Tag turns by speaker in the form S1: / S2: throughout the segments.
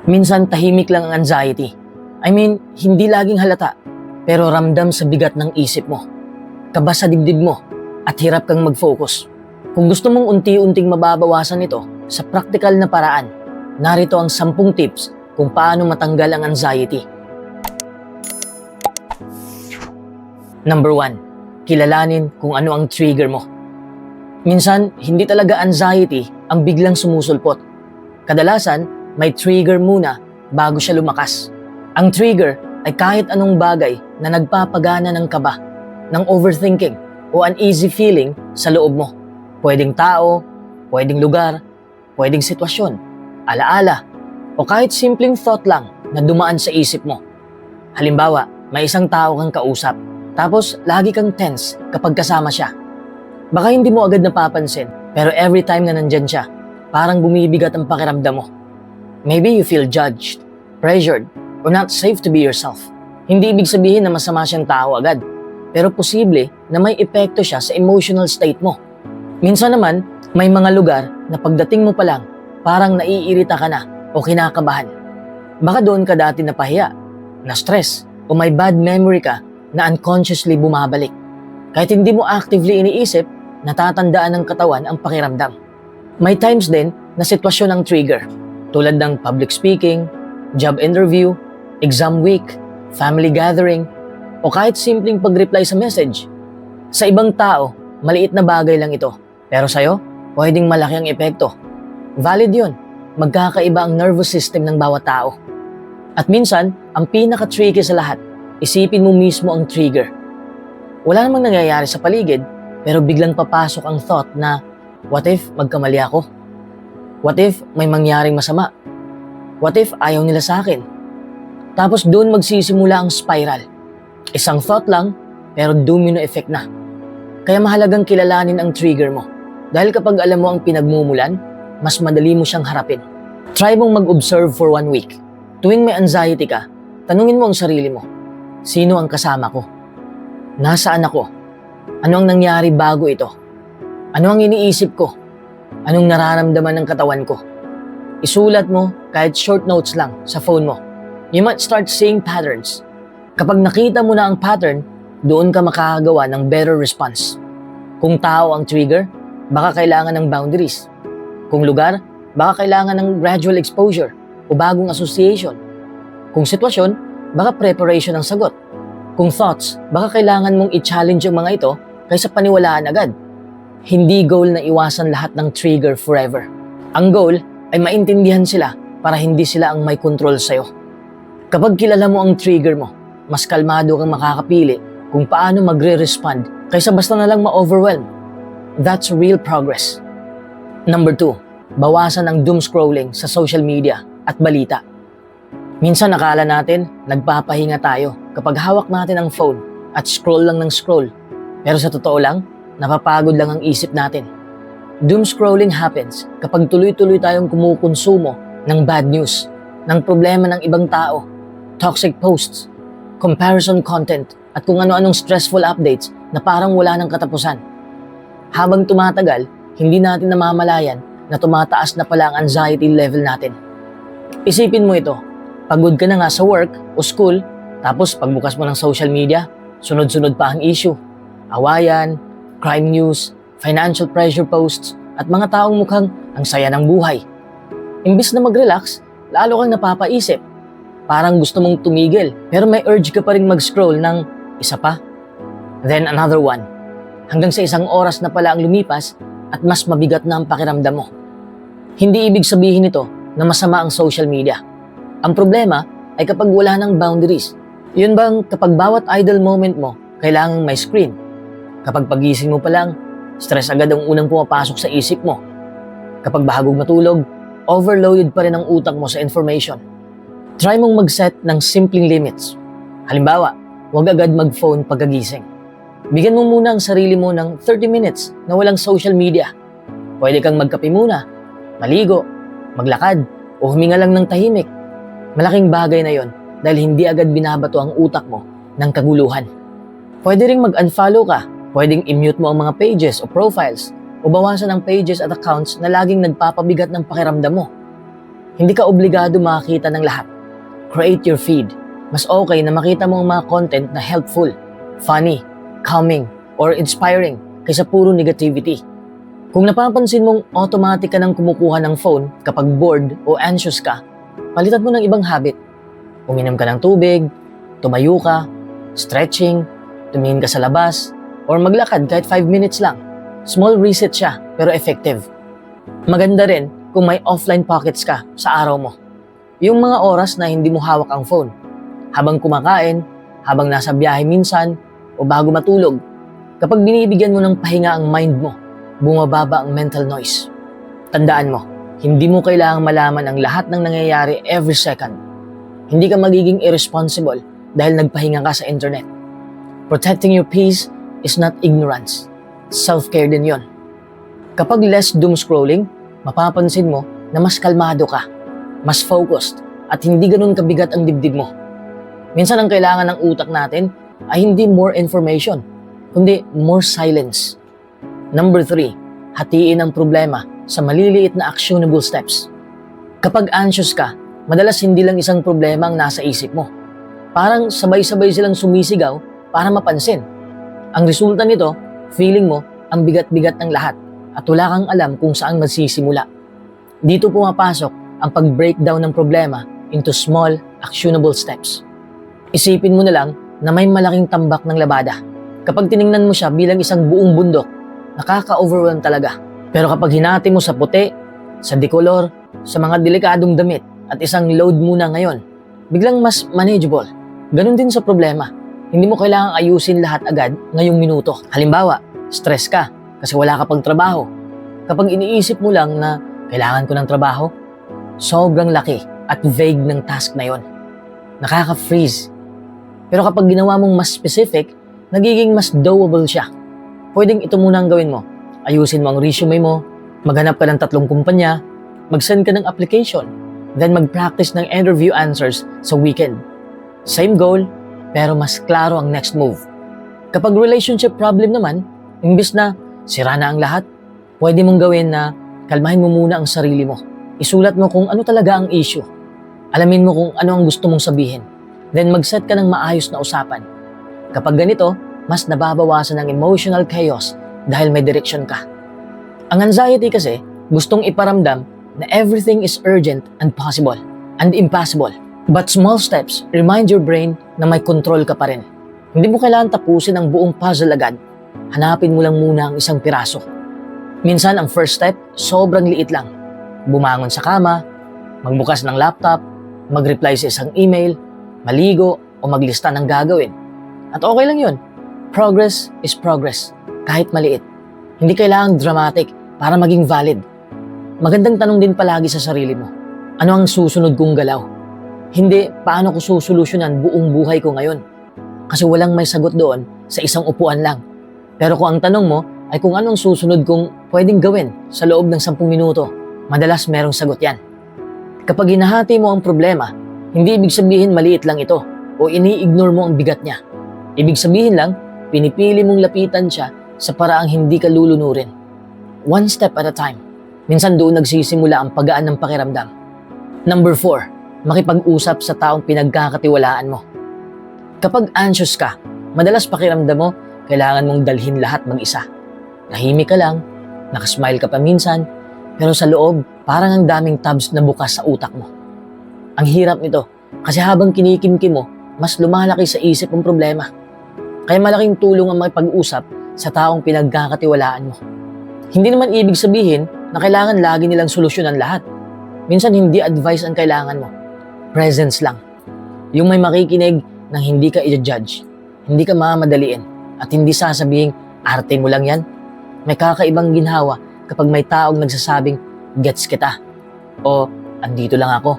S1: Minsan tahimik lang ang anxiety. Hindi laging halata, pero ramdam sa bigat ng isip mo, kaba sa dibdib mo, at hirap kang mag-focus. Kung gusto mong unti-unting mababawasan ito sa praktikal na paraan, narito ang 10 tips kung paano matanggal ang anxiety. Number 1. Kilalanin kung ano ang trigger mo. Minsan, hindi talaga anxiety ang biglang sumusulpot. Kadalasan, may trigger muna bago siya lumakas. Ang trigger ay kahit anong bagay na nagpapagana ng kaba, ng overthinking o uneasy feeling sa loob mo. Pwedeng tao, pwedeng lugar, pwedeng sitwasyon, alaala, o kahit simpleng thought lang na dumaan sa isip mo. Halimbawa, may isang tao kang kausap, tapos lagi kang tense kapag kasama siya. Baka hindi mo agad napapansin, pero every time na nandyan siya, parang bumibigat ang pakiramdam mo. Maybe you feel judged, pressured, or not safe to be yourself. Hindi ibig sabihin na masama siyang tao agad, pero posible na may epekto siya sa emotional state mo. Minsan naman, may mga lugar na pagdating mo pa lang, parang naiirita ka na o kinakabahan. Baka doon ka dati napahiya, na-stress, o may bad memory ka na unconsciously bumabalik. Kahit hindi mo actively iniisip, natatandaan ng katawan ang pakiramdam. May times din na sitwasyon ang trigger, tulad ng public speaking, job interview, exam week, family gathering, o kahit simpleng pag-reply sa message. Sa ibang tao, maliit na bagay lang ito, pero sa'yo, pwedeng malaki ang epekto. Valid yun, magkakaiba ang nervous system ng bawat tao. At minsan, ang pinaka-tricky sa lahat, isipin mo mismo ang trigger. Wala namang nangyayari sa paligid, pero biglang papasok ang thought na, what if magkamali ako? What if may mangyaring masama? What if ayaw nila sa akin? Tapos doon magsisimula ang spiral. Isang thought lang, pero domino effect na. Kaya mahalagang kilalanin ang trigger mo. Dahil kapag alam mo ang pinagmumulan, mas madali mo siyang harapin. Try mong mag-observe for 1 week. Tuwing may anxiety ka, tanungin mo ang sarili mo. Sino ang kasama ko? Nasaan ako? Ano ang nangyari bago ito? Ano ang iniisip ko? Anong nararamdaman ng katawan ko? Isulat mo kahit short notes lang sa phone mo. You might start seeing patterns. Kapag nakita mo na ang pattern, doon ka makakagawa ng better response. Kung tao ang trigger, baka kailangan ng boundaries. Kung lugar, baka kailangan ng gradual exposure o bagong association. Kung sitwasyon, baka preparation ang sagot. Kung thoughts, baka kailangan mong i-challenge ang mga ito kaysa paniwalaan agad. Hindi goal na iwasan lahat ng trigger forever. Ang goal ay maintindihan sila para hindi sila ang may control sa'yo. Kapag kilala mo ang trigger mo, mas kalmado kang makakapili kung paano magre-respond kaysa basta na lang ma-overwhelm. That's real progress. Number 2, bawasan ang doom scrolling sa social media at balita. Minsan nakala natin nagpapahinga tayo kapag hawak natin ang phone at scroll lang ng scroll. Pero sa totoo lang, napapagod lang ang isip natin. Doom scrolling happens kapag tuloy-tuloy tayong kumukonsumo ng bad news, ng problema ng ibang tao, toxic posts, comparison content, at kung ano-anong stressful updates na parang wala ng katapusan. Habang tumatagal, hindi natin namamalayan na tumataas na pala ang anxiety level natin. Isipin mo ito, pagod ka na nga sa work o school, tapos pagbukas mo ng social media, sunod-sunod pa ang issue. Awayan, crime news, financial pressure posts, at mga taong mukhang ang saya ng buhay. Imbis na mag-relax, lalo kang napapaisip. Parang gusto mong tumigil, pero may urge ka pa rin mag-scroll ng isa pa, then another one. Hanggang sa 1 oras na pala ang lumipas at mas mabigat na ang pakiramdam mo. Hindi ibig sabihin ito na masama ang social media. Ang problema ay kapag wala ng boundaries. Yun bang kapag bawat idle moment mo, kailangang may screen? Kapag pagising mo pa lang, stress agad ang unang pumapasok sa isip mo. Kapag bahagog matulog, overloaded pa rin ang utak mo sa information. Try mong mag-set ng simpleng limits. Halimbawa, huwag agad mag-phone pagkagising. Bigyan mo muna ang sarili mo ng 30 minutes na walang social media. Pwede kang magkape muna, maligo, maglakad, o huminga lang ng tahimik. Malaking bagay na yon dahil hindi agad binabato ang utak mo ng kaguluhan. Pwede ring mag-unfollow ka, pwedeng i-mute mo ang mga pages o profiles, o bawasan ang pages at accounts na laging nagpapabigat ng pakiramdam mo. Hindi ka obligado makakita ng lahat. Create your feed. Mas okay na makita mo ang mga content na helpful, funny, calming, or inspiring kaysa puro negativity. Kung napapansin mong automatic ka nang kumukuha ng phone kapag bored o anxious ka, palitan mo ng ibang habit. Uminom ka ng tubig, tumayo ka, stretching, tumingin ka sa labas, or maglakad kahit 5 minutes lang. Small reset siya, pero effective. Maganda rin kung may offline pockets ka sa araw mo. Yung mga oras na hindi mo hawak ang phone. Habang kumakain, habang nasa biyahe minsan, o bago matulog. Kapag binibigyan mo ng pahinga ang mind mo, bumababa ang mental noise. Tandaan mo, hindi mo kailangang malaman ang lahat ng nangyayari every second. Hindi ka magiging irresponsible dahil nagpahinga ka sa internet. Protecting your peace is not ignorance. Self-care din yon. Kapag less doom scrolling, mapapansin mo na mas kalmado ka, mas focused, at hindi ganun kabigat ang dibdib mo. Minsan ang kailangan ng utak natin ay hindi more information, kundi more silence. Number 3, hatiin ang problema sa maliliit na actionable steps. Kapag anxious ka, madalas hindi lang isang problema ang nasa isip mo. Parang sabay-sabay silang sumisigaw para mapansin. Ang resulta nito, feeling mo ang bigat-bigat ng lahat at wala kang alam kung saan magsisimula. Dito pumapasok ang pag-breakdown ng problema into small, actionable steps. Isipin mo na lang na may malaking tambak ng labada. Kapag tiningnan mo siya bilang isang buong bundok, nakaka-overwhelm talaga. Pero kapag hinati mo sa puti, sa decolor, sa mga delikadong damit at isang load muna ngayon, biglang mas manageable. Ganon din sa problema. Hindi mo kailangang ayusin lahat agad ngayong minuto. Halimbawa, stress ka kasi wala ka pang trabaho. Kapag iniisip mo lang na kailangan ko ng trabaho, sobrang laki at vague ng task na yon. Nakaka-freeze. Pero kapag ginawa mong mas specific, nagiging mas doable siya. Pwedeng ito muna ang gawin mo. Ayusin mo ang resume mo, maghanap ka ng 3 kumpanya, mag-send ka ng application, then mag-practice ng interview answers sa weekend. Same goal, pero mas klaro ang next move. Kapag relationship problem naman, imbis na sira na ang lahat, pwede mong gawin na kalmahin mo muna ang sarili mo. Isulat mo kung ano talaga ang issue. Alamin mo kung ano ang gusto mong sabihin. Then mag-set ka ng maayos na usapan. Kapag ganito, mas nababawasan ang emotional chaos dahil may direction ka. Ang anxiety kasi, gustong iparamdam na everything is urgent and possible and impossible. But small steps remind your brain na may control ka pa rin. Hindi mo kailangan tapusin ang buong puzzle agad. Hanapin mo lang muna ang isang piraso. Minsan ang first step, sobrang liit lang. Bumangon sa kama, magbukas ng laptop, mag-reply sa isang email, maligo o maglista ng gagawin. At okay lang yun. Progress is progress, kahit maliit. Hindi kailangang dramatic para maging valid. Magandang tanong din palagi sa sarili mo. Ano ang susunod kong galaw? Hindi paano ko susolusyonan buong buhay ko ngayon. Kasi walang may sagot doon sa isang upuan lang. Pero kung ang tanong mo ay kung anong susunod kong pwedeng gawin sa loob ng 10 minuto, madalas merong sagot yan. Kapag hinahati mo ang problema, hindi ibig sabihin maliit lang ito o ini-ignore mo ang bigat niya. Ibig sabihin lang, pinipili mong lapitan siya sa paraang hindi ka lulunurin. One step at a time. Minsan doon nagsisimula ang pagaan ng pakiramdam. Number 4, makipag-usap sa taong pinagkakatiwalaan mo. Kapag anxious ka, madalas pakiramdam mo, kailangan mong dalhin lahat mag-isa. Tahimik ka lang, nakasmile ka pa minsan, pero sa loob, parang ang daming tabs na bukas sa utak mo. Ang hirap nito, kasi habang kinikimkim mo, mas lumalaki sa isip ang problema. Kaya malaking tulong ang makipag-usap sa taong pinagkakatiwalaan mo. Hindi naman ibig sabihin na kailangan lagi nilang solusyonan lahat. Minsan hindi advice ang kailangan mo. Presence lang. Yung may makikinig nang hindi ka i-judge, hindi ka mamadaliin, at hindi sasabing, arte mo lang yan. May kakaibang ginhawa kapag may taong nagsasabing, gets kita. O, andito lang ako.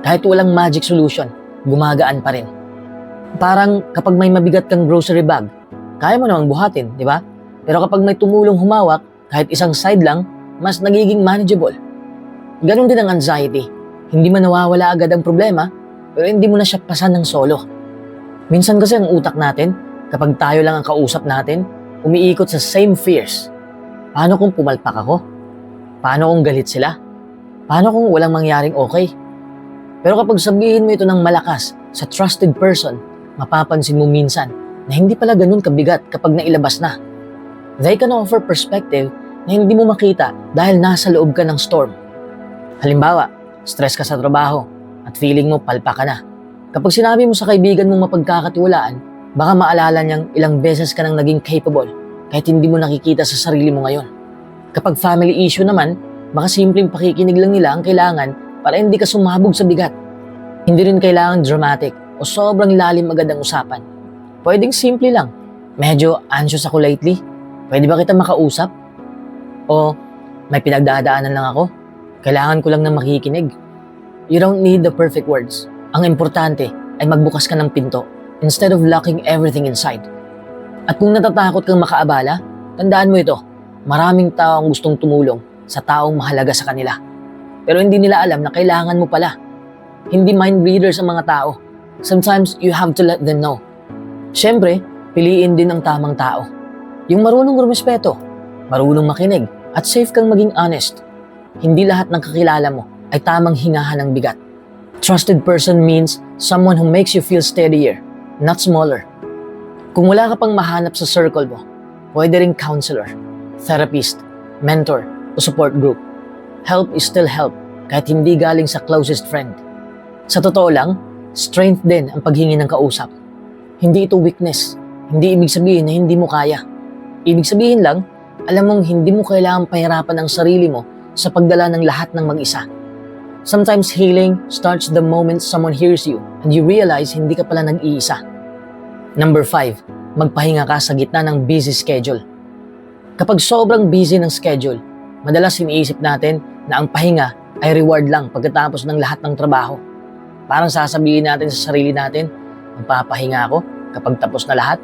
S1: Kahit walang magic solution, gumagaan pa rin. Parang kapag may mabigat kang grocery bag, kaya mo namang buhatin, di ba? Pero kapag may tumulong humawak, kahit isang side lang, mas nagiging manageable. Ganon din ang anxiety. Hindi man nawawala agad ang problema, pero hindi mo na siya pasan ng solo. Minsan kasi ang utak natin, kapag tayo lang ang kausap natin, umiikot sa same fears. Paano kung pumalpak ako? Paano kung galit sila? Paano kung walang mangyaring okay? Pero kapag sabihin mo ito ng malakas sa trusted person, mapapansin mo minsan na hindi pala ganun kabigat kapag nailabas na. They can offer perspective na hindi mo makita dahil nasa loob ka ng storm. Halimbawa, stress ka sa trabaho at feeling mo palpa ka na. Kapag sinabi mo sa kaibigan mong mapagkakatiwalaan, baka maalala niyang ilang beses ka nang naging capable kahit hindi mo nakikita sa sarili mo ngayon. Kapag family issue naman, baka simpleng pakikinig lang nila ang kailangan para hindi ka sumabog sa bigat. Hindi rin kailangan dramatic o sobrang lalim agad ang usapan. Pwedeng simple lang. Medyo anxious ako lately. Pwede ba kita makausap? O may pinagdadaanan lang ako. Kailangan ko lang na makikinig. You don't need the perfect words. Ang importante ay magbukas ka ng pinto instead of locking everything inside. At kung natatakot kang makaabala, tandaan mo ito. Maraming tao ang gustong tumulong sa taong mahalaga sa kanila. Pero hindi nila alam na kailangan mo pala. Hindi mind readers ang mga tao. Sometimes you have to let them know. Siyempre, piliin din ang tamang tao. Yung marunong rumespeto, marunong makinig, at safe kang maging honest. Hindi lahat ng kakilala mo ay tamang hingahan ng bigat. Trusted person means someone who makes you feel steadier, not smaller. Kung wala ka pang mahanap sa circle mo, pwede ring counselor, therapist, mentor, o support group. Help is still help kahit hindi galing sa closest friend. Sa totoo lang, strength din ang paghingi ng kausap. Hindi ito weakness. Hindi ibig sabihin na hindi mo kaya. Ibig sabihin lang, alam mong hindi mo kailangang pahirapan ang sarili mo sa pagdala ng lahat ng mag-isa. Sometimes healing starts the moment someone hears you and you realize hindi ka pala nag-iisa. Number 5, magpahinga ka sa gitna ng busy schedule. Kapag sobrang busy ng schedule, madalas iniisip natin na ang pahinga ay reward lang pagkatapos ng lahat ng trabaho. Parang sasabihin natin sa sarili natin, magpapahinga ako kapag tapos na lahat.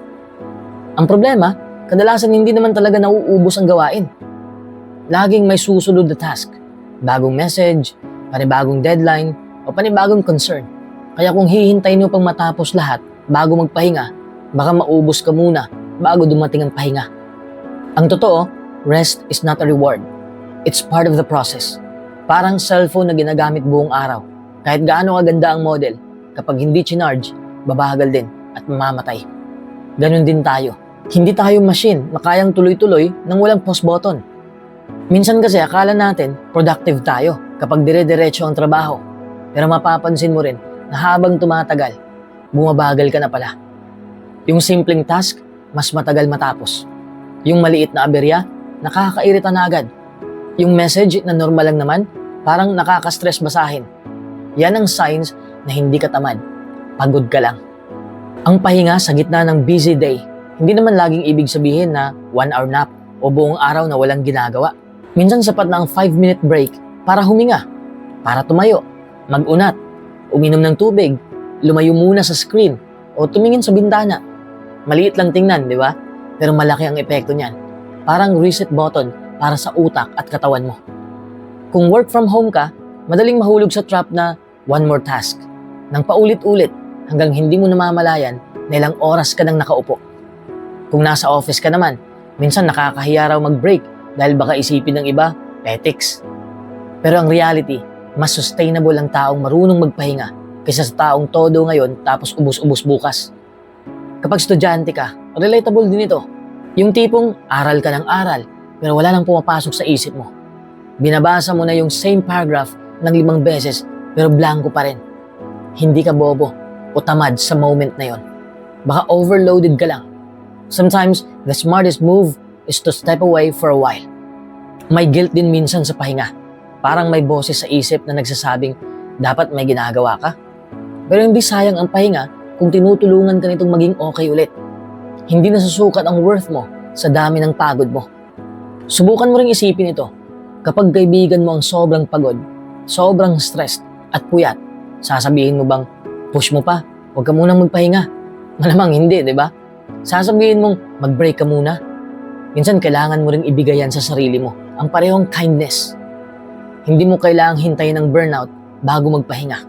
S1: Ang problema, kadalasan hindi naman talaga nauubos ang gawain. Laging may susunod na task, bagong message, panibagong deadline, o panibagong concern. Kaya kung hihintayin mo pang matapos lahat bago magpahinga, baka maubos ka muna bago dumating ang pahinga. Ang totoo, rest is not a reward. It's part of the process. Parang cellphone na ginagamit buong araw. Kahit gaano kaganda ang model, kapag hindi chinarge, babagal din at mamamatay. Ganon din tayo. Hindi tayo machine na kayang tuloy-tuloy nang walang pause button. Minsan kasi akala natin productive tayo kapag dire-diretso ang trabaho. Pero mapapansin mo rin na habang tumatagal, bumabagal ka na pala. Yung simpleng task, mas matagal matapos. Yung maliit na aberya, nakakairita na agad. Yung message na normal lang naman, parang nakaka-stress basahin. Yan ang signs na hindi ka tamad. Pagod ka lang. Ang pahinga sa gitna ng busy day, hindi naman laging ibig sabihin na 1 hour nap o buong araw na walang ginagawa. Minsan sapat na ang 5-minute break para huminga, para tumayo, mag-unat, uminom ng tubig, lumayo muna sa screen o tumingin sa bintana. Maliit lang tingnan, di ba? Pero malaki ang epekto niyan. Parang reset button para sa utak at katawan mo. Kung work from home ka, madaling mahulog sa trap na one more task. Nang paulit-ulit hanggang hindi mo namamalayan na ilang oras ka nang nakaupo. Kung nasa office ka naman, minsan nakakahiya raw mag-break dahil baka isipin ng iba, ethics. Pero ang reality, mas sustainable ang taong marunong magpahinga kaysa sa taong todo ngayon tapos ubus-ubus bukas. Kapag estudyante ka, relatable din ito. Yung tipong aral ka ng aral pero wala nang pumapasok sa isip mo. Binabasa mo na yung same paragraph ng 5 beses pero blanco pa rin. Hindi ka bobo o tamad sa moment na yon. Baka overloaded ka lang. Sometimes, the smartest move is to step away for a while. May guilt din minsan sa pahinga. Parang may boses sa isip na nagsasabing, dapat may ginagawa ka. Pero hindi sayang ang pahinga kung tinutulungan ka nitong maging okay ulit. Hindi nasusukat ang worth mo sa dami ng pagod mo. Subukan mo ring isipin ito. Kapag kaibigan mo ang sobrang pagod, sobrang stressed at puyat, sasabihin mo bang, push mo pa, huwag ka munang magpahinga. Malamang hindi, di ba? Sasabihin mong, mag-break ka muna. Minsan kailangan mo ring ibigay yan sa sarili mo, ang parehong kindness. Hindi mo kailangang hintayin ng burnout bago magpahinga.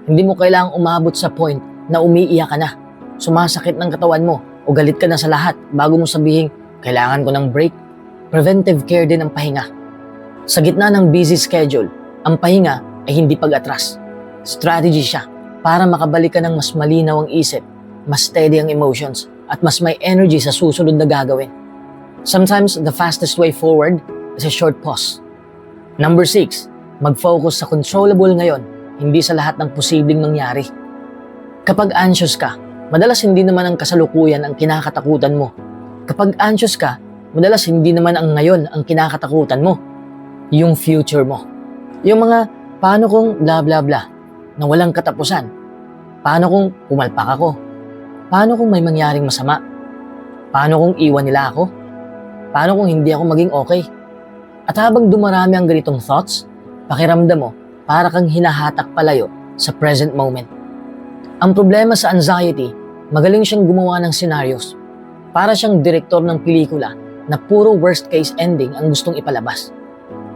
S1: Hindi mo kailangang umabot sa point na umiiyak ka na, sumasakit ng katawan mo, o galit ka na sa lahat bago mo sabihin, kailangan ko ng break. Preventive care din ang pahinga. Sa gitna ng busy schedule, Ang pahinga ay hindi pag-atras. Strategy siya para makabalik ka ng mas malinaw ang isip, mas steady ang emotions, at mas may energy sa susunod na gagawin. Sometimes, the fastest way forward is a short pause. Number 6, mag-focus sa controllable ngayon, hindi sa lahat ng posibleng mangyari. Kapag anxious ka, madalas hindi naman ang kasalukuyan ang kinakatakutan mo. Kapag anxious ka, madalas hindi naman ang ngayon ang kinakatakutan mo. Yung future mo. Yung mga paano kung bla bla bla na walang katapusan. Paano kung pumalpak ako? Paano kung may mangyaring masama? Paano kung iwan nila ako? Paano kung hindi ako maging okay? At habang dumarami ang ganitong thoughts, pakiramdam mo para kang hinahatak palayo sa present moment. Ang problema sa anxiety, magaling siyang gumawa ng scenarios. Para siyang direktor ng pelikula na puro worst case ending ang gustong ipalabas.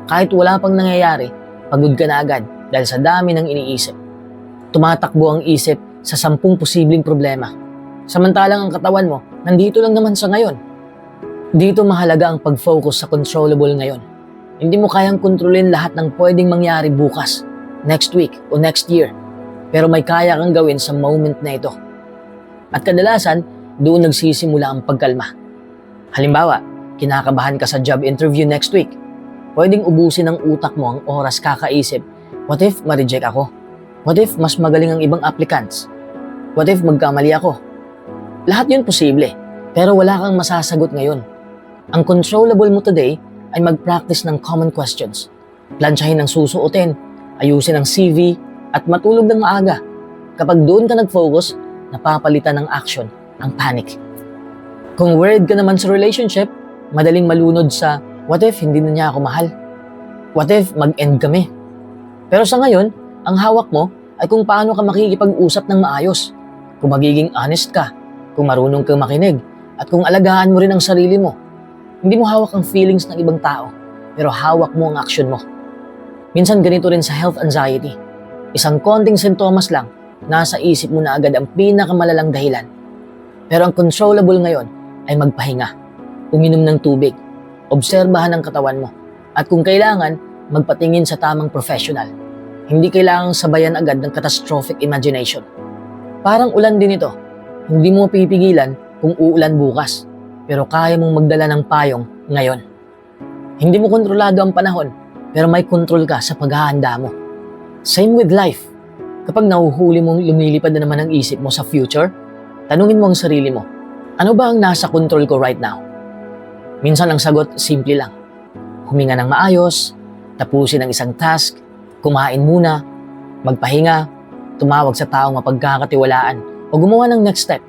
S1: Kahit wala pang nangyayari, pagod ka na agad dahil sa dami ng iniisip. Tumatakbo ang isip sa 10 posibleng problema. Samantalang ang katawan mo, nandito lang naman sa ngayon. Dito mahalaga ang pag-focus sa controllable ngayon. Hindi mo kayang kontrolin lahat ng pwedeng mangyari bukas, next week o next year. Pero may kaya kang gawin sa moment na ito. At kadalasan, doon nagsisimula ang pagkalma. Halimbawa, kinakabahan ka sa job interview next week. Pwedeng ubusin ng utak mo ang oras kakaisip, what if ma-reject ako? What if mas magaling ang ibang applicants? What if magkamali ako? Lahat yun posible, pero wala kang masasagot ngayon. Ang controllable mo today ay mag-practice ng common questions. Plansyahin ang susuotin, ayusin ang CV, at matulog ng maaga. Kapag doon ka nag-focus, napapalitan ng action ang panic. Kung worried ka naman sa relationship, madaling malunod sa what if hindi na niya ako mahal? What if mag-end kami? Pero sa ngayon, ang hawak mo ay kung paano ka makikipag-usap ng maayos, kung magiging honest ka, kung marunong kang makinig, at kung alagaan mo rin ang sarili mo. Hindi mo hawak ang feelings ng ibang tao, pero hawak mo ang action mo. Minsan ganito rin sa health anxiety. Isang konting sintomas lang, nasa isip mo na agad ang pinakamalalang dahilan. Pero ang controllable ngayon ay magpahinga, uminom ng tubig, obserbahan ang katawan mo, at kung kailangan, magpatingin sa tamang professional. Hindi kailangang sabayan agad ng catastrophic imagination. Parang ulan din ito, hindi mo pipigilan kung uulan bukas, pero kaya mong magdala ng payong ngayon. Hindi mo kontrolado ang panahon, pero may kontrol ka sa paghahanda mo. Same with life. Kapag nahuhuli mong lumilipad na naman ang isip mo sa future, tanungin mo ang sarili mo, ano ba ang nasa control ko right now? Minsan ang sagot, simple lang. Huminga ng maayos, tapusin ang isang task, kumain muna, magpahinga, tumawag sa taong mapagkakatiwalaan, o gumawa ng next step.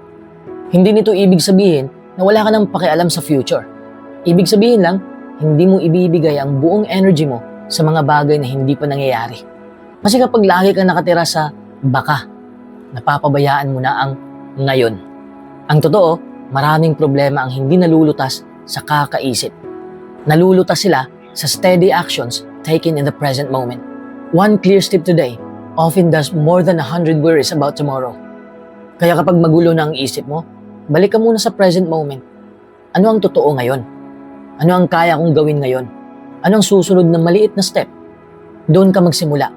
S1: Hindi nito ibig sabihin na wala ka nang pakialam sa future. Ibig sabihin lang, hindi mo ibibigay ang buong energy mo sa mga bagay na hindi pa nangyayari. Kasi kapag lagi kang nakatira sa baka, napapabayaan mo na ang ngayon. Ang totoo, maraming problema ang hindi nalulutas sa kakaisip. Nalulutas sila sa steady actions taken in the present moment. One clear step today often does more than 100 worries about tomorrow. Kaya kapag magulo na ang isip mo, balik ka muna sa present moment. Ano ang totoo ngayon? Ano ang kaya kong gawin ngayon? Ano ang susunod na maliit na step? Doon ka magsimula.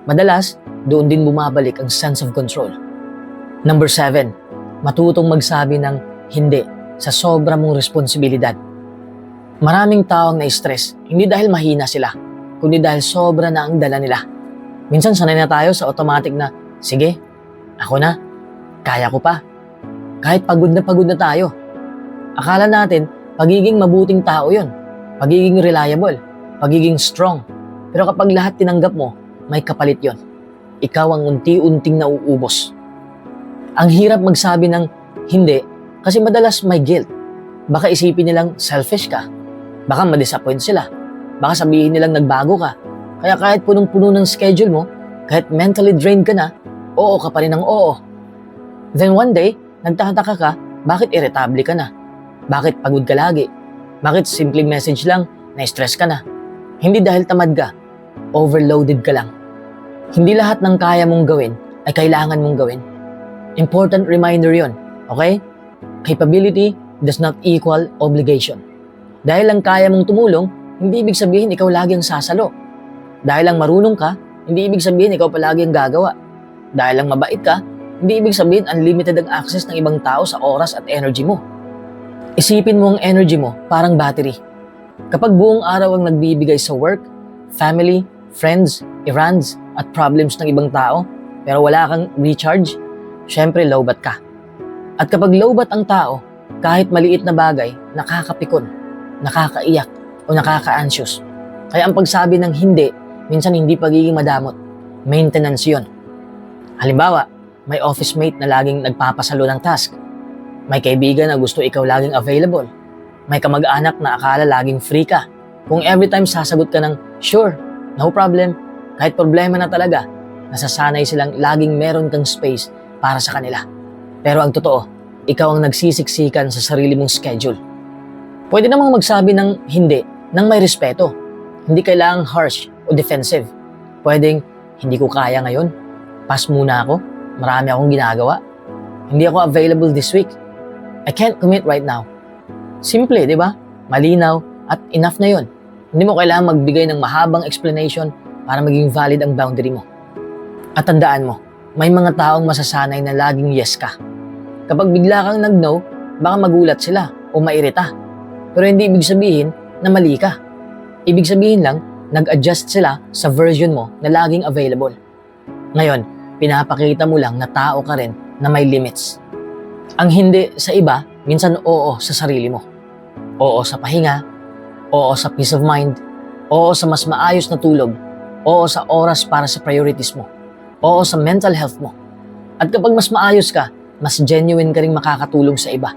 S1: Madalas, doon din bumabalik ang sense of control. Number 7, matutong magsabi ng hindi sa sobra mong responsibilidad. Maraming tao ang na-stress, hindi dahil mahina sila, kundi dahil sobra na ang dala nila. Minsan sanay na tayo sa automatic na, sige, ako na, kaya ko pa. Kahit pagod na tayo. Akala natin, pagiging mabuting tao yon, pagiging reliable, pagiging strong. Pero kapag lahat tinanggap mo, may kapalit yon. Ikaw ang unti-unting nauubos. Ang hirap magsabi ng hindi kasi madalas may guilt. Baka isipin nilang selfish ka. Baka ma-disappoint sila. Baka sabihin nilang nagbago ka. Kaya kahit punong-puno ng schedule mo, kahit mentally drained ka na, oo ka pa rin ng oo. Then one day, nagtataka ka, bakit irritable ka na? Bakit pagod ka lagi? Bakit simpleng message lang, na-stress ka na? Hindi dahil tamad ka, overloaded ka lang. Hindi lahat ng kaya mong gawin ay kailangan mong gawin. Important reminder yon, okay? Capability does not equal obligation. Dahil lang kaya mong tumulong, hindi ibig sabihin ikaw lagi ang sasalo. Dahil lang marunong ka, hindi ibig sabihin ikaw palagi ang gagawa. Dahil lang mabait ka, hindi ibig sabihin unlimited ang access ng ibang tao sa oras at energy mo. Isipin mo ang energy mo parang battery. Kapag buong araw ang nagbibigay sa work, family, friends, errands, at problems ng ibang tao, pero wala kang recharge, syempre lowbat ka. At kapag lowbat ang tao, kahit maliit na bagay, nakakapikon, nakakaiyak, o nakaka-anxious. Kaya ang pagsabi ng hindi, minsan hindi pagiging madamot. Maintenance yun. Halimbawa, may office mate na laging nagpapasalo ng task. May kaibigan na gusto ikaw laging available. May kamag-anak na akala laging free ka. Kung every time sasagot ka ng, sure, no problem, kahit problema na talaga, nasasanay silang laging meron kang space para sa kanila. Pero ang totoo, ikaw ang nagsisiksikan sa sarili mong schedule. Pwede namang magsabi ng hindi, nang may respeto. Hindi kailangang harsh o defensive. Pwedeng, hindi ko kaya ngayon. Pass muna ako. Marami akong ginagawa. Hindi ako available this week. I can't commit right now. Simple, di ba? Malinaw at enough na yon. Hindi mo kailangan magbigay ng mahabang explanation para maging valid ang boundary mo. At tandaan mo, may mga taong masasanay na laging yes ka. Kapag bigla kang nag-no, baka magulat sila o mairita. Pero hindi ibig sabihin na mali ka. Ibig sabihin lang, nag-adjust sila sa version mo na laging available. Ngayon, pinapakita mo lang na tao ka rin na may limits. Ang hindi sa iba, minsan oo sa sarili mo. Oo sa pahinga, oo sa peace of mind, oo sa mas maayos na tulog, oo sa oras para sa priorities mo, oo sa mental health mo. At kapag mas maayos ka, mas genuine ka rin makakatulong sa iba.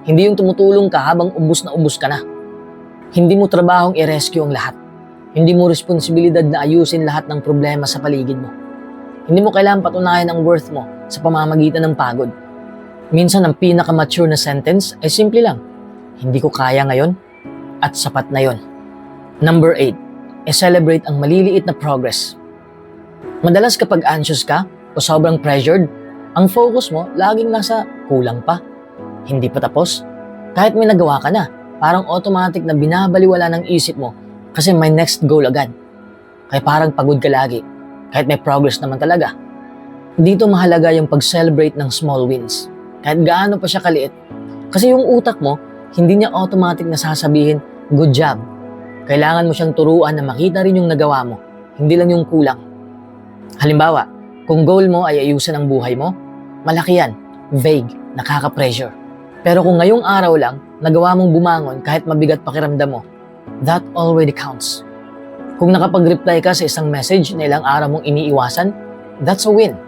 S1: Hindi yung tumutulong ka habang ubus na ubus ka na. Hindi mo trabahong i-rescue ang lahat. Hindi mo responsibilidad na ayusin lahat ng problema sa paligid mo. Hindi mo kailangan patunayan ang worth mo sa pamamagitan ng pagod. Minsan ang pinaka-mature na sentence ay simple lang. Hindi ko kaya ngayon at sapat na yon. Number 8, i-celebrate ang maliliit na progress. Madalas kapag anxious ka o sobrang pressured, ang focus mo laging nasa kulang pa, hindi pa tapos. Kahit may nagawa ka na, parang automatic na binabaliwala ng isip mo kasi may next goal agad. Kaya parang pagod ka lagi, kahit may progress naman talaga. Dito mahalaga yung pag-celebrate ng small wins, kahit gaano pa siya kaliit. Kasi yung utak mo, hindi niya automatic na sasabihin, good job. Kailangan mo siyang turuan na makita rin yung nagawa mo, hindi lang yung kulang. Halimbawa, kung goal mo ay ayusin ang buhay mo, malaki yan, vague, nakaka-pressure. Pero kung ngayong araw lang, nagawa mong bumangon kahit mabigat pakiramdam mo, that already counts. Kung nakapag-reply ka sa isang message na ilang araw mong iniiwasan, that's a win.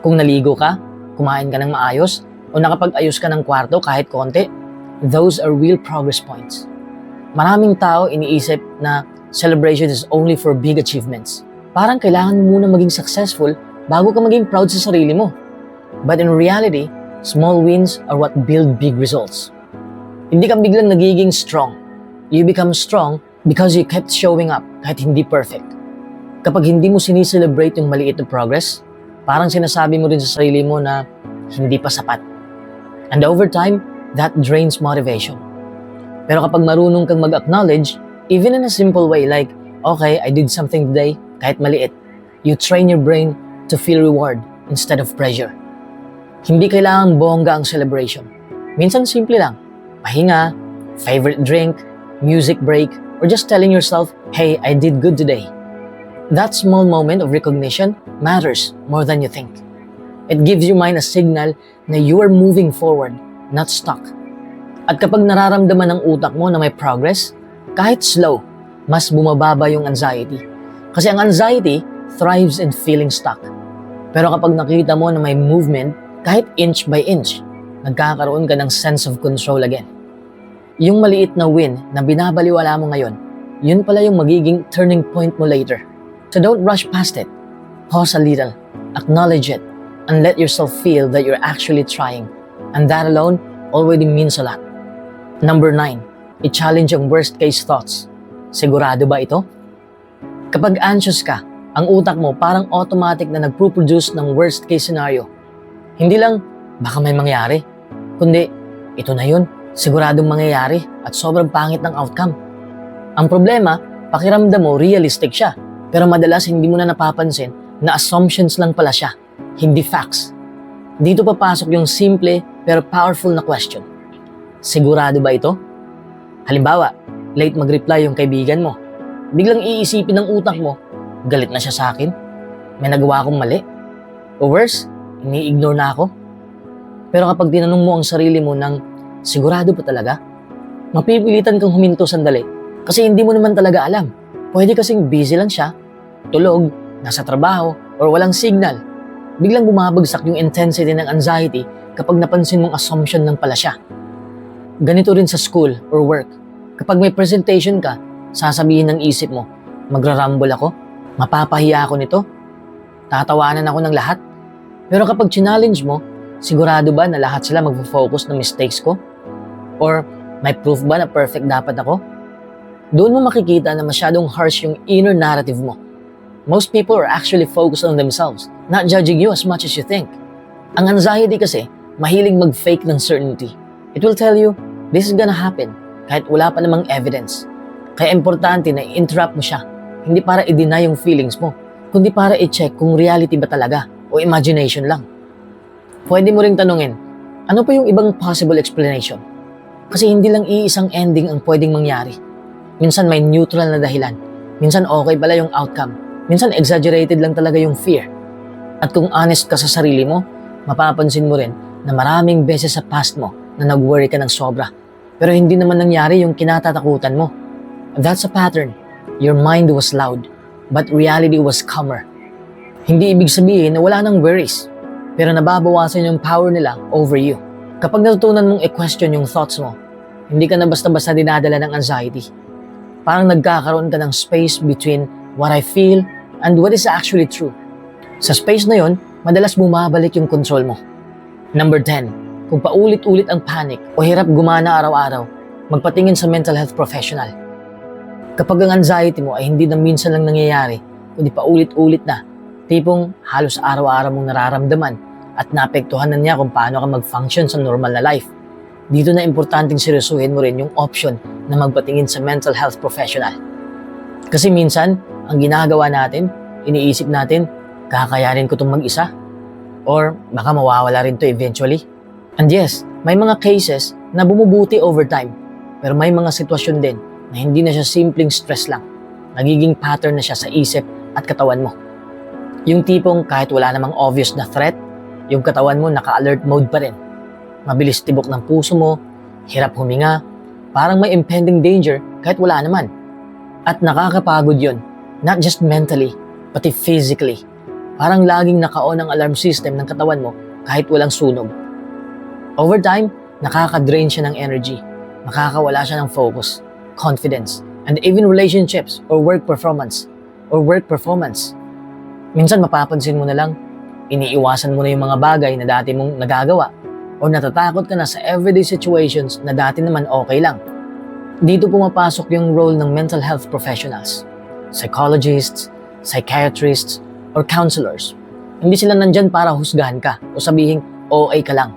S1: Kung naligo ka, kumain ka ng maayos, o nakapag-ayos ka ng kwarto kahit konti, those are real progress points. Maraming tao iniisip na celebration is only for big achievements. Parang kailangan mo muna maging successful bago ka maging proud sa sarili mo. But in reality, small wins are what build big results. Hindi ka biglang nagiging strong. You become strong because you kept showing up kahit hindi perfect. Kapag hindi mo sinicelebrate yung maliit na progress, parang sinasabi mo rin sa sarili mo na hindi pa sapat. And over time, that drains motivation. Pero kapag marunong kang mag-acknowledge, even in a simple way like, okay, I did something today, kahit maliit, you train your brain to feel reward instead of pressure. Hindi kailangang bongga ang celebration. Minsan simple lang. Pahinga, favorite drink, music break, or just telling yourself, hey, I did good today. That small moment of recognition matters more than you think. It gives your mind a signal na you are moving forward, not stuck. At kapag nararamdaman ng utak mo na may progress, kahit slow, mas bumababa yung anxiety. Kasi ang anxiety thrives in feeling stuck. Pero kapag nakita mo na may movement, kahit inch by inch, nagkakaroon ka ng sense of control again. Yung maliit na win na binabaliwala mo ngayon, yun pala yung magiging turning point mo later. So don't rush past it. Pause a little, acknowledge it, and let yourself feel that you're actually trying. And that alone already means a lot. Number 9, i-challenge ang worst case thoughts. Sigurado ba ito? Kapag anxious ka, ang utak mo parang automatic na nagpo-produce ng worst case scenario. Hindi lang, baka may mangyari, kundi, ito na yun, siguradong mangyayari at sobrang pangit ng outcome. Ang problema, pakiramdam mo realistic siya, Pero madalas hindi mo na napapansin na assumptions lang pala siya, hindi facts. Dito papasok yung simple pero powerful na question. Sigurado ba ito? Halimbawa, late mag-reply yung kaibigan mo. Biglang iisipin ng utak mo, galit na siya sa akin? May nagawa akong mali? O worse, ini-ignore na ako? Pero kapag tinanong mo ang sarili mo ng, sigurado ba talaga? Mapipilitan kang huminto sandali kasi hindi mo naman talaga alam. Pwede kasing busy lang siya, tulog, nasa trabaho, or walang signal. Biglang bumabagsak yung intensity ng anxiety kapag napansin mong assumption lang pala siya. Ganito rin sa school or work. Kapag may presentation ka, sasabihin ng isip mo, magrarumble ako, mapapahiya ako nito, tatawanan ako ng lahat. Pero kapag challenge mo, sigurado ba na lahat sila magfo-focus ng mistakes ko? Or may proof ba na perfect dapat ako? Doon mo makikita na masyadong harsh yung inner narrative mo. Most people are actually focused on themselves, not judging you as much as you think. Ang anxiety kasi, mahilig mag-fake ng certainty. It will tell you, this is gonna happen, kahit wala pa namang evidence. Kaya importante na i-interrupt mo siya, hindi para i-deny yung feelings mo, kundi para i-check kung reality ba talaga o imagination lang. Pwede mo ring tanungin, ano pa yung ibang possible explanation? Kasi hindi lang iisang ending ang pwedeng mangyari. Minsan may neutral na dahilan, minsan okay pala yung outcome, minsan exaggerated lang talaga yung fear. At kung honest ka sa sarili mo, mapapansin mo rin na maraming beses sa past mo na nag-worry ka ng sobra. Pero hindi naman nangyari yung kinatatakutan mo. That's a pattern. Your mind was loud, but reality was calmer. Hindi ibig sabihin na wala nang worries, pero nababawasan yung power nila over you. Kapag natutunan mong i-question yung thoughts mo, hindi ka na basta-basta dinadala ng anxiety. Parang nagkakaroon ka ng space between what I feel and what is actually true. Sa space na yon, madalas bumabalik yung control mo. Number 10, kung paulit-ulit ang panic o hirap gumana araw-araw, magpatingin sa mental health professional. Kapag ang anxiety mo ay hindi na minsan lang nangyayari, kundi paulit-ulit na, tipong halos araw-araw mong nararamdaman at naapektuhan na niya kung paano ka mag-function sa normal na life. Dito na importanteng seryosuhin mo rin yung option na magpatingin sa mental health professional. Kasi minsan, ang ginagawa natin, iniisip natin, kakayanin ko itong mag-isa? Or baka mawawala rin to eventually? And yes, may mga cases na bumubuti over time, pero may mga sitwasyon din na hindi na siya simpleng stress lang. Nagiging pattern na siya sa isip at katawan mo. Yung tipong kahit wala namang obvious na threat, yung katawan mo naka-alert mode pa rin. Mabilis tibok ng puso mo, hirap huminga, parang may impending danger kahit wala naman. At nakakapagod yun, not just mentally, pati physically. Parang laging naka-on ang alarm system ng katawan mo kahit walang sunog. Over time, nakaka-drain siya ng energy, nakakawala siya ng focus, confidence, and even relationships or work performance. Minsan mapapansin mo na lang, iniiwasan mo na yung mga bagay na dati mong nagagawa o natatakot ka na sa everyday situations na dati naman okay lang. Dito pumapasok yung role ng mental health professionals, psychologists, psychiatrists, or counselors. Hindi sila nandyan para husgahan ka o sabihin OA ka lang.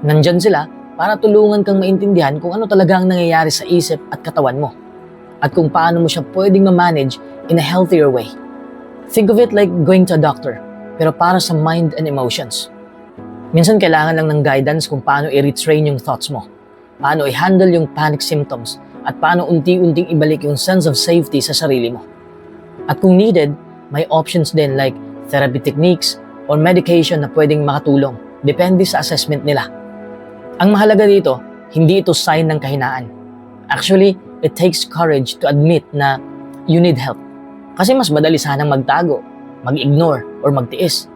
S1: Nandyan sila para tulungan kang maintindihan kung ano talaga ang nangyayari sa isip at katawan mo at kung paano mo siya pwedeng ma-manage in a healthier way. Think of it like going to a doctor, pero para sa mind and emotions. Minsan kailangan lang ng guidance kung paano i-retrain yung thoughts mo, paano i-handle yung panic symptoms, at paano unti-unting ibalik yung sense of safety sa sarili mo. At kung needed, may options din like therapy techniques or medication na pwedeng makatulong, depende sa assessment nila. Ang mahalaga dito, hindi ito sign ng kahinaan. Actually, it takes courage to admit na you need help. Kasi mas madali sanang magtago, mag-ignore, or magtiis.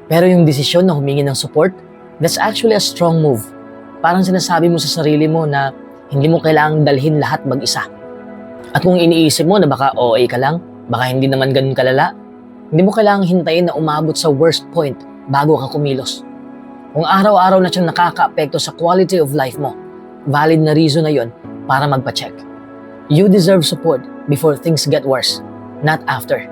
S1: Pero yung desisyon na humingi ng support, that's actually a strong move. Parang sinasabi mo sa sarili mo na hindi mo kailangang dalhin lahat mag-isa. At kung iniisip mo na baka OA ka lang, baka hindi naman ganun kalala, hindi mo kailangang hintayin na umabot sa worst point bago ka kumilos. Kung araw-araw na siyang nakaka-apekto sa quality of life mo, valid na reason na yon para magpa-check. You deserve support before things get worse, not after.